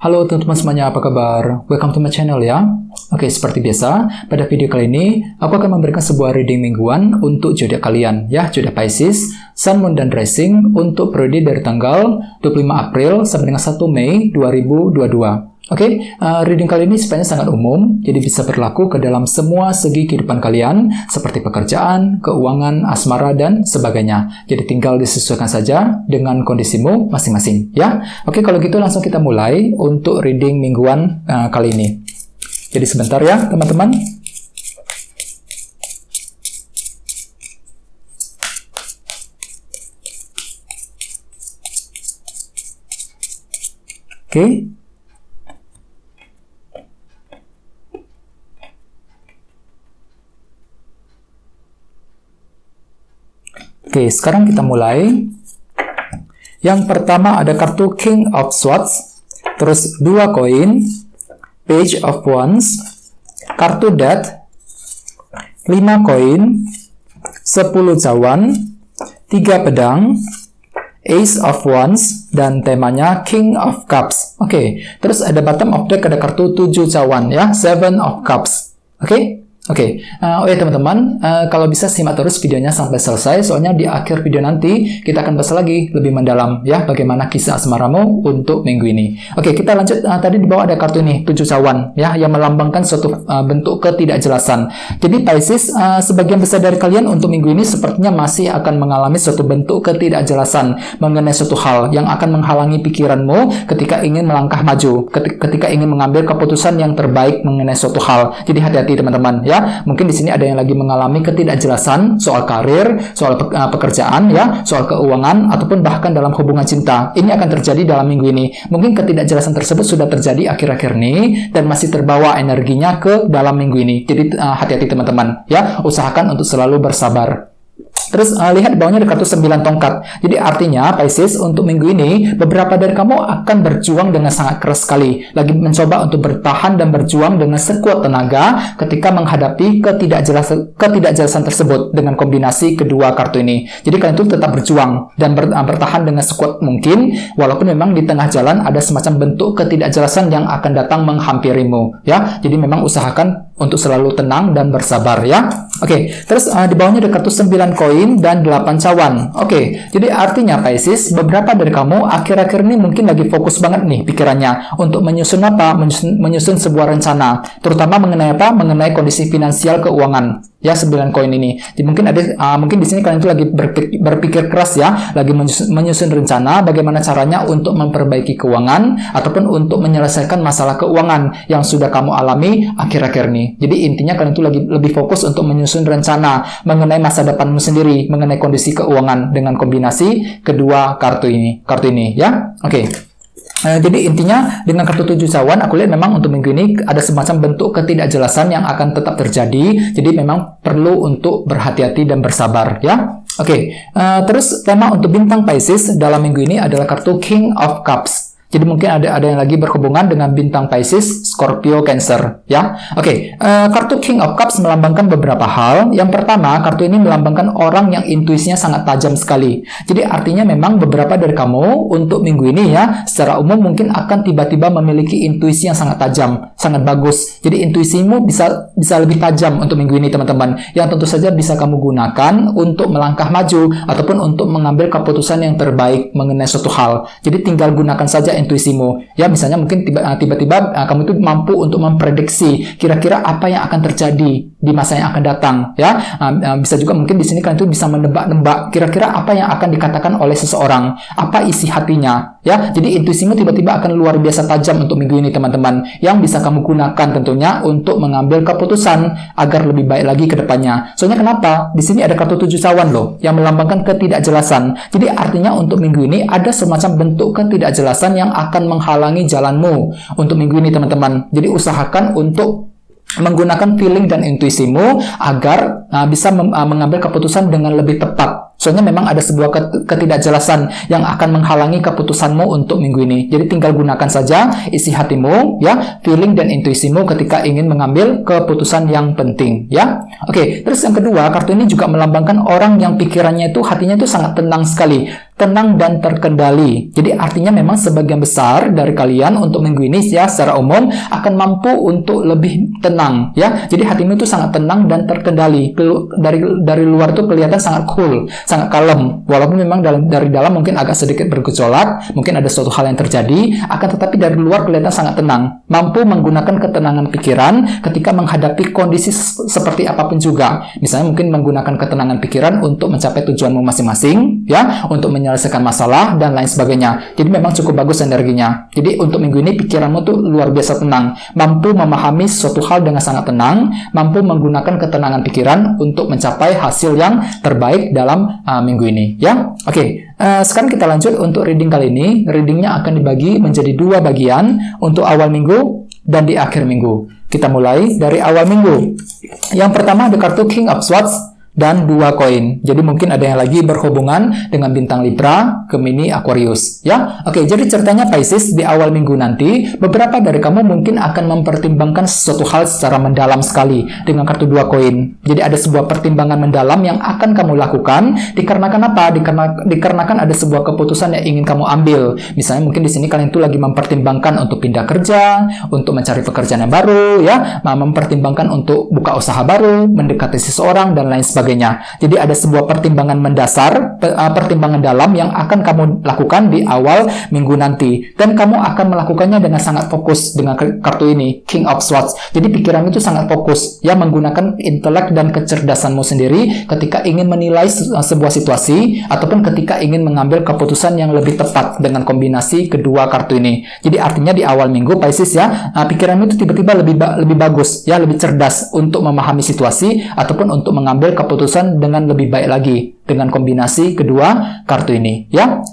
Halo teman-teman semuanya, apa kabar? Welcome to my channel ya. Oke, seperti biasa, pada video kali ini aku akan memberikan sebuah reading mingguan untuk zodiak kalian ya, zodiak Pisces, Sun, Moon, dan Rising untuk periode dari tanggal 25 April sampai dengan 1 Mei 2022. Oke, reading kali ini sebenarnya sangat umum, jadi bisa berlaku ke dalam semua segi kehidupan kalian, seperti pekerjaan, keuangan, asmara, dan sebagainya. Jadi tinggal disesuaikan saja dengan kondisimu masing-masing, ya. Oke, kalau gitu langsung kita mulai untuk reading mingguan kali ini. Jadi sebentar ya, teman-teman. Oke. Oke, sekarang kita mulai. Yang pertama ada kartu King of Swords, terus 2 koin, Page of Wands, kartu Death, 5 koin, 10 cawan, 3 pedang, Ace of Wands, dan temanya King of Cups. Oke, terus ada bottom of deck ada kartu 7 cawan ya, 7 of Cups. Oke. Oke, teman-teman, kalau bisa simak terus videonya sampai selesai, soalnya di akhir video nanti kita akan bahas lagi lebih mendalam ya bagaimana kisah asmaramu untuk minggu ini. Oke, kita lanjut. Tadi di bawah ada kartu ini 7 cawan ya, yang melambangkan suatu bentuk ketidakjelasan. Jadi Pisces, sebagian besar dari kalian untuk minggu ini sepertinya masih akan mengalami suatu bentuk ketidakjelasan mengenai suatu hal yang akan menghalangi pikiranmu ketika ingin melangkah maju, ketika ingin mengambil keputusan yang terbaik mengenai suatu hal. Jadi hati-hati teman-teman ya. Mungkin di sini ada yang lagi mengalami ketidakjelasan soal karir, soal pekerjaan ya, soal keuangan, ataupun bahkan dalam hubungan cinta. Ini akan terjadi dalam minggu ini. Mungkin ketidakjelasan tersebut sudah terjadi akhir-akhir ini dan masih terbawa energinya ke dalam minggu ini. Jadi hati-hati teman-teman ya, usahakan untuk selalu bersabar. Terus lihat di bawahnya ada kartu 9 tongkat. Jadi artinya Pisces, untuk minggu ini beberapa dari kamu akan berjuang dengan sangat keras sekali, lagi mencoba untuk bertahan dan berjuang dengan sekuat tenaga ketika menghadapi ketidakjelasan tersebut dengan kombinasi kedua kartu ini. Jadi kalian itu tetap berjuang dan bertahan dengan sekuat mungkin, walaupun memang di tengah jalan ada semacam bentuk ketidakjelasan yang akan datang menghampirimu ya. Jadi memang usahakan untuk selalu tenang dan bersabar ya. Oke, terus di bawahnya ada kartu 9 koin dan 8 cawan. Oke, jadi artinya Pisces, beberapa dari kamu akhir-akhir ini mungkin lagi fokus banget nih pikirannya untuk menyusun apa? Menyusun sebuah rencana, terutama mengenai apa? Mengenai kondisi finansial keuangan. Ya, 9 koin ini. Jadi mungkin ada mungkin di sini kalian itu lagi berpikir keras ya, lagi menyusun rencana bagaimana caranya untuk memperbaiki keuangan ataupun untuk menyelesaikan masalah keuangan yang sudah kamu alami akhir-akhir ini. Jadi intinya kalian itu lagi lebih fokus untuk menyusun rencana mengenai masa depanmu sendiri, mengenai kondisi keuangan dengan kombinasi kedua kartu ini ya. Oke. Jadi intinya dengan kartu 7 cawan, aku lihat memang untuk minggu ini ada semacam bentuk ketidakjelasan yang akan tetap terjadi. Jadi memang perlu untuk berhati-hati dan bersabar ya. Oke, terus tema untuk bintang Pisces dalam minggu ini adalah kartu King of Cups. Jadi mungkin ada yang lagi berhubungan dengan bintang Pisces, Scorpio, Cancer, ya. Oke, kartu King of Cups melambangkan beberapa hal. Yang pertama, kartu ini melambangkan orang yang intuisinya sangat tajam sekali. Jadi artinya memang beberapa dari kamu untuk minggu ini ya, secara umum mungkin akan tiba-tiba memiliki intuisi yang sangat tajam, sangat bagus. Jadi intuisimu bisa lebih tajam untuk minggu ini teman-teman. Yang tentu saja bisa kamu gunakan untuk melangkah maju ataupun untuk mengambil keputusan yang terbaik mengenai suatu hal. Jadi tinggal gunakan saja intuisimu ya. Misalnya mungkin tiba-tiba kamu itu mampu untuk memprediksi kira-kira apa yang akan terjadi di masa yang akan datang ya. Bisa juga mungkin di sini kalian itu bisa menebak-nebak kira-kira apa yang akan dikatakan oleh seseorang, apa isi hatinya ya. Jadi intuisimu tiba-tiba akan luar biasa tajam untuk minggu ini teman-teman, yang bisa kamu gunakan tentunya untuk mengambil keputusan agar lebih baik lagi ke depannya. Soalnya kenapa? Di sini ada kartu 7 cawan loh yang melambangkan ketidakjelasan. Jadi artinya untuk minggu ini ada semacam bentuk ketidakjelasan yang akan menghalangi jalanmu untuk minggu ini teman-teman. Jadi usahakan untuk menggunakan feeling dan intuisimu agar bisa mengambil keputusan dengan lebih tepat. Soalnya memang ada sebuah ketidakjelasan yang akan menghalangi keputusanmu untuk minggu ini. Jadi tinggal gunakan saja isi hatimu, ya, feeling dan intuisimu ketika ingin mengambil keputusan yang penting, ya. Oke, terus yang kedua, kartu ini juga melambangkan orang yang pikirannya itu, hatinya itu sangat tenang sekali. tenang dan terkendali. Jadi artinya memang sebagian besar dari kalian untuk minggu ini ya secara umum akan mampu untuk lebih tenang ya. Jadi hatimu itu sangat tenang dan terkendali. Dari luar itu kelihatan sangat cool, sangat kalem. Walaupun memang dari dalam mungkin agak sedikit bergejolak, mungkin ada suatu hal yang terjadi, akan tetapi dari luar kelihatan sangat tenang. Mampu menggunakan ketenangan pikiran ketika menghadapi kondisi seperti apapun juga. Misalnya mungkin menggunakan ketenangan pikiran untuk mencapai tujuanmu masing-masing ya, untuk menyelesaikan masalah dan lain sebagainya. Jadi memang cukup bagus energinya. Jadi untuk minggu ini pikiranmu tuh luar biasa tenang, mampu memahami suatu hal dengan sangat tenang, mampu menggunakan ketenangan pikiran untuk mencapai hasil yang terbaik dalam minggu ini ya. Oke, sekarang kita lanjut untuk reading kali ini. Readingnya akan dibagi menjadi 2 bagian untuk awal minggu dan di akhir minggu. Kita mulai dari awal minggu. Yang pertama ada kartu King of Swords dan 2 koin. Jadi mungkin ada yang lagi berhubungan dengan bintang Libra, Gemini, Aquarius ya. Oke, jadi ceritanya Pisces di awal minggu nanti beberapa dari kamu mungkin akan mempertimbangkan sesuatu hal secara mendalam sekali dengan kartu 2 koin. Jadi ada sebuah pertimbangan mendalam yang akan kamu lakukan dikarenakan apa? Dikarenakan ada sebuah keputusan yang ingin kamu ambil. Misalnya mungkin di sini kalian tuh lagi mempertimbangkan untuk pindah kerja, untuk mencari pekerjaan yang baru ya, mempertimbangkan untuk buka usaha baru, mendekati seseorang dan lain sebagainya. Jadi ada sebuah pertimbangan mendasar, pertimbangan dalam yang akan kamu lakukan di awal minggu nanti. Dan kamu akan melakukannya dengan sangat fokus dengan kartu ini, King of Swords. Jadi pikiran itu sangat fokus, ya menggunakan intelek dan kecerdasanmu sendiri ketika ingin menilai sebuah situasi, ataupun ketika ingin mengambil keputusan yang lebih tepat dengan kombinasi kedua kartu ini. Jadi artinya di awal minggu, Pisces ya, pikiranmu itu tiba-tiba lebih bagus, ya lebih cerdas untuk memahami situasi, ataupun untuk mengambil keputusan dengan lebih baik lagi dengan kombinasi kedua kartu ini ya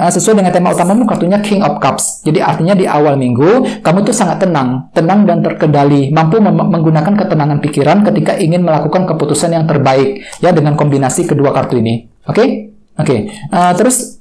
sesuai dengan tema utamamu kartunya King of Cups. Jadi artinya di awal minggu kamu tuh sangat tenang dan terkendali, mampu menggunakan ketenangan pikiran ketika ingin melakukan keputusan yang terbaik ya dengan kombinasi kedua kartu ini. Oke. Terus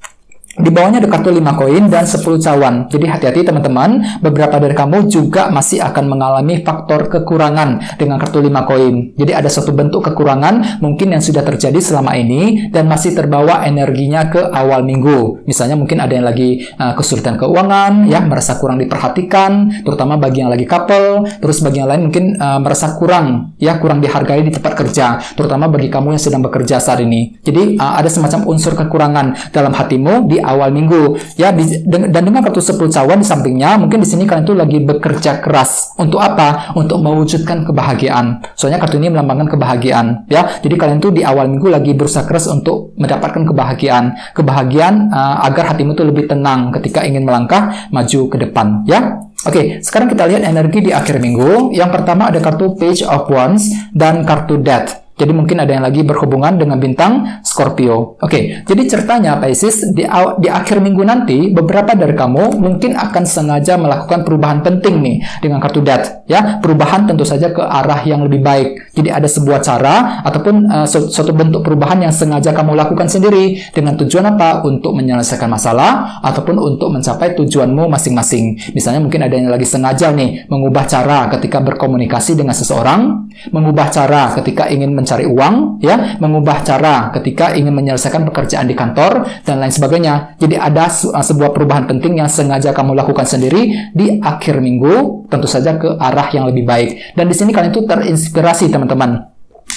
di bawahnya ada kartu 5 koin dan 10 cawan. Jadi hati-hati teman-teman, beberapa dari kamu juga masih akan mengalami faktor kekurangan dengan kartu 5 koin. Jadi ada suatu bentuk kekurangan mungkin yang sudah terjadi selama ini dan masih terbawa energinya ke awal minggu. Misalnya mungkin ada yang lagi kesulitan keuangan, ya merasa kurang diperhatikan, terutama bagi yang lagi couple. Terus bagi yang lain mungkin merasa kurang dihargai di tempat kerja, terutama bagi kamu yang sedang bekerja saat ini. Jadi ada semacam unsur kekurangan dalam hatimu di awal minggu ya, dan dengan kartu 10 cawan di sampingnya, mungkin di sini kalian tuh lagi bekerja keras untuk apa? Untuk mewujudkan kebahagiaan. Soalnya kartu ini melambangkan kebahagiaan ya. Jadi kalian tuh di awal minggu lagi berusaha keras untuk mendapatkan kebahagiaan agar hatimu tuh lebih tenang ketika ingin melangkah maju ke depan ya. Oke, sekarang kita lihat energi di akhir minggu. Yang pertama ada kartu Page of Wands dan kartu Death. Jadi mungkin ada yang lagi berhubungan dengan bintang Scorpio. Oke, jadi ceritanya Pisces di akhir minggu nanti beberapa dari kamu mungkin akan sengaja melakukan perubahan penting nih dengan kartu Death ya. Perubahan tentu saja ke arah yang lebih baik. Jadi ada sebuah cara ataupun suatu bentuk perubahan yang sengaja kamu lakukan sendiri dengan tujuan apa? Untuk menyelesaikan masalah ataupun untuk mencapai tujuanmu masing-masing. Misalnya mungkin ada yang lagi sengaja nih mengubah cara ketika berkomunikasi dengan seseorang, mengubah cara ketika ingin mencari uang, ya, mengubah cara ketika ingin menyelesaikan pekerjaan di kantor dan lain sebagainya. Jadi ada sebuah perubahan penting yang sengaja kamu lakukan sendiri di akhir minggu, tentu saja ke arah yang lebih baik. Dan di sini kalian itu terinspirasi teman-teman.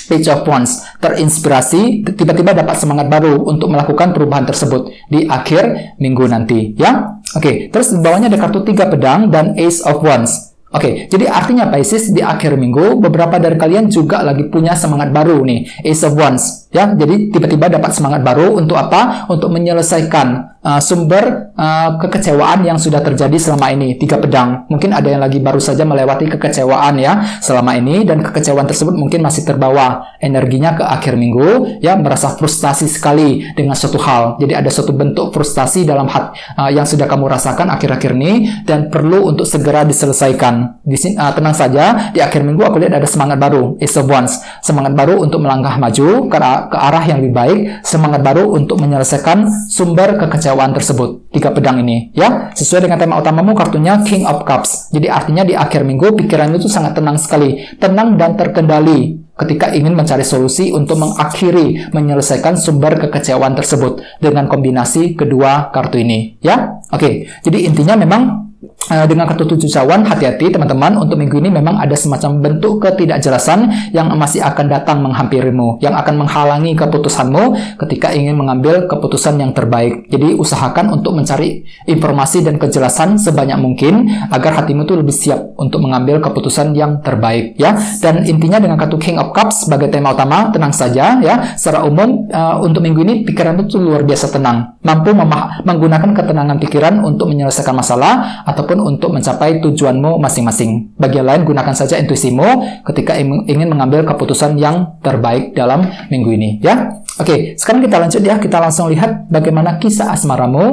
Page of Wands, terinspirasi, tiba-tiba dapat semangat baru untuk melakukan perubahan tersebut di akhir minggu nanti, ya. Oke, terus di bawahnya ada kartu 3 pedang dan Ace of Wands. Oke, jadi artinya Pisces di akhir minggu beberapa dari kalian juga lagi punya semangat baru nih, Ace of Wands ya. Jadi tiba-tiba dapat semangat baru untuk apa? Untuk menyelesaikan sumber kekecewaan yang sudah terjadi selama ini. 3 pedang. Mungkin ada yang lagi baru saja melewati kekecewaan ya selama ini, dan kekecewaan tersebut mungkin masih terbawa energinya ke akhir minggu ya, merasa frustasi sekali dengan suatu hal. Jadi ada suatu bentuk frustasi dalam hati yang sudah kamu rasakan akhir-akhir ini dan perlu untuk segera diselesaikan. Di sini tenang saja, di akhir minggu aku lihat ada semangat baru, Ace of Wands, semangat baru untuk melangkah maju ke arah yang lebih baik, semangat baru untuk menyelesaikan sumber kekecewaan tersebut. 3 pedang ini ya, sesuai dengan tema utamamu kartunya King of Cups. Jadi artinya di akhir minggu pikiran itu sangat tenang sekali, tenang dan terkendali. ketika ingin mencari solusi untuk mengakhiri, menyelesaikan sumber kekecewaan tersebut dengan kombinasi kedua kartu ini, ya. Oke, jadi intinya memang dengan kartu 7 cawan, hati-hati teman-teman, untuk minggu ini memang ada semacam bentuk ketidakjelasan yang masih akan datang menghampirimu, yang akan menghalangi keputusanmu ketika ingin mengambil keputusan yang terbaik. Jadi usahakan untuk mencari informasi dan kejelasan sebanyak mungkin agar hatimu tuh lebih siap untuk mengambil keputusan yang terbaik, ya. Dan intinya dengan kartu King of Cups sebagai tema utama, tenang saja, ya. Secara umum untuk minggu ini pikiranmu tuh luar biasa tenang, mampu menggunakan ketenangan pikiran untuk menyelesaikan masalah ataupun untuk mencapai tujuanmu masing-masing. Bagian lain, gunakan saja intuisimu ketika ingin mengambil keputusan yang terbaik dalam minggu ini, ya. Oke, sekarang kita lanjut ya, kita langsung lihat bagaimana kisah asmaramu.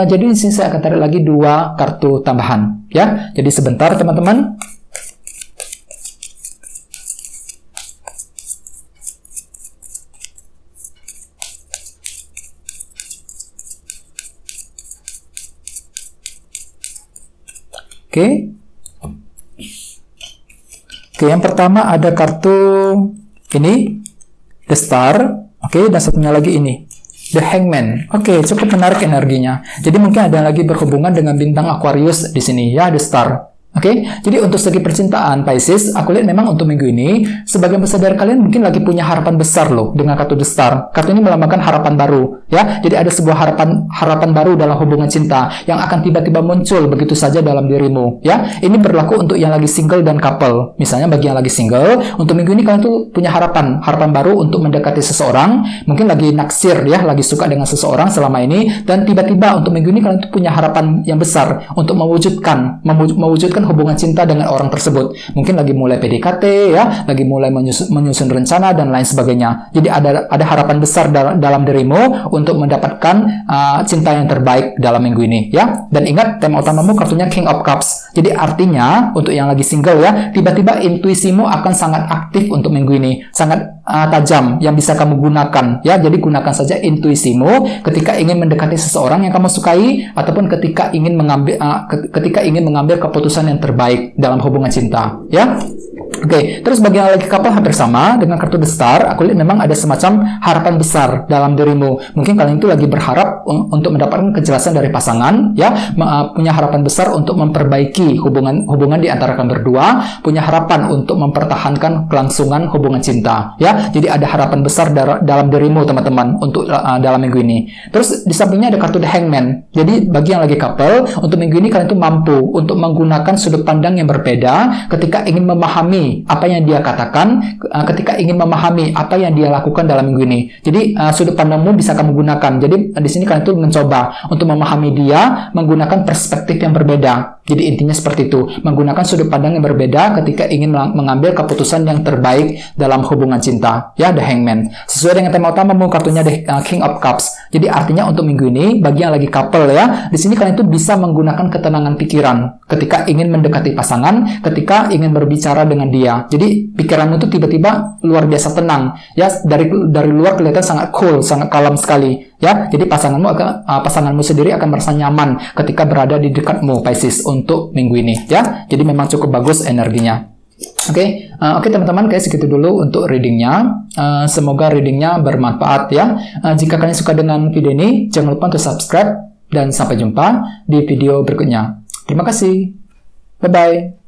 Jadi di sini saya akan tarik lagi 2 kartu tambahan, ya. Jadi sebentar teman-teman. Oke, yang pertama ada kartu ini, The Star. Oke, dan satunya lagi ini, The Hangman. Oke, cukup menarik energinya. Jadi mungkin ada lagi berhubungan dengan bintang Aquarius di sini, ya, The Star. Oke, jadi untuk segi percintaan Pisces, aku lihat memang untuk minggu ini, sebagian besar dari kalian mungkin lagi punya harapan besar loh dengan kartu The Star. Kartu ini melambangkan harapan baru, ya. Jadi ada sebuah harapan baru dalam hubungan cinta yang akan tiba-tiba muncul begitu saja dalam dirimu, ya. Ini berlaku untuk yang lagi single dan couple. Misalnya bagi yang lagi single, untuk minggu ini kalian tuh punya harapan baru untuk mendekati seseorang. Mungkin lagi naksir, ya, lagi suka dengan seseorang selama ini, dan tiba-tiba untuk minggu ini kalian tuh punya harapan yang besar untuk mewujudkan hubungan cinta dengan orang tersebut. Mungkin lagi mulai PDKT, ya, lagi mulai menyusun rencana dan lain sebagainya. Jadi ada harapan besar dalam dirimu untuk mendapatkan cinta yang terbaik dalam minggu ini, ya. Dan ingat, tema utamamu kartunya King of Cups. Jadi artinya untuk yang lagi single, ya, tiba-tiba intuisimu akan sangat aktif untuk minggu ini, sangat tajam yang bisa kamu gunakan, ya. Jadi gunakan saja intuisimu ketika ingin mendekati seseorang yang kamu sukai ataupun ketika ingin mengambil keputusan yang terbaik dalam hubungan cinta, ya. Oke, terus bagi yang lagi couple hampir sama dengan kartu The Star. Aku lihat memang ada semacam harapan besar dalam dirimu. Mungkin kalian itu lagi berharap untuk mendapatkan kejelasan dari pasangan, ya, punya harapan besar untuk memperbaiki hubungan di antara kalian berdua, punya harapan untuk mempertahankan kelangsungan hubungan cinta, ya. Jadi ada harapan besar dalam dirimu teman-teman untuk dalam minggu ini. Terus di sampingnya ada kartu The Hangman. Jadi bagi yang lagi couple, untuk minggu ini kalian itu mampu untuk menggunakan sudut pandang yang berbeda ketika ingin memahami apa yang dia katakan, ketika ingin memahami apa yang dia lakukan dalam minggu ini. Jadi sudut pandangmu bisa kamu gunakan. Jadi di sini kalian tuh mencoba untuk memahami dia menggunakan perspektif yang berbeda. Jadi intinya seperti itu, menggunakan sudut pandang yang berbeda ketika ingin mengambil keputusan yang terbaik dalam hubungan cinta, ya, The Hangman. Sesuai dengan tema utamamu kartunya The King of Cups. Jadi artinya untuk minggu ini bagi yang lagi couple, ya, di sini kalian tuh bisa menggunakan ketenangan pikiran ketika ingin mendekati pasangan, ketika ingin berbicara dengan dia. Jadi pikiranmu tuh tiba-tiba luar biasa tenang, ya. Dari luar kelihatan sangat cool, sangat kalem sekali, ya. Jadi pasanganmu sendiri akan merasa nyaman ketika berada di dekatmu, Pisces, untuk minggu ini, ya. Jadi memang cukup bagus energinya. Oke, teman-teman, kayak segitu dulu untuk readingnya. Semoga readingnya bermanfaat, ya. Jika kalian suka dengan video ini, jangan lupa untuk subscribe dan sampai jumpa di video berikutnya. Terima kasih. Bye-bye.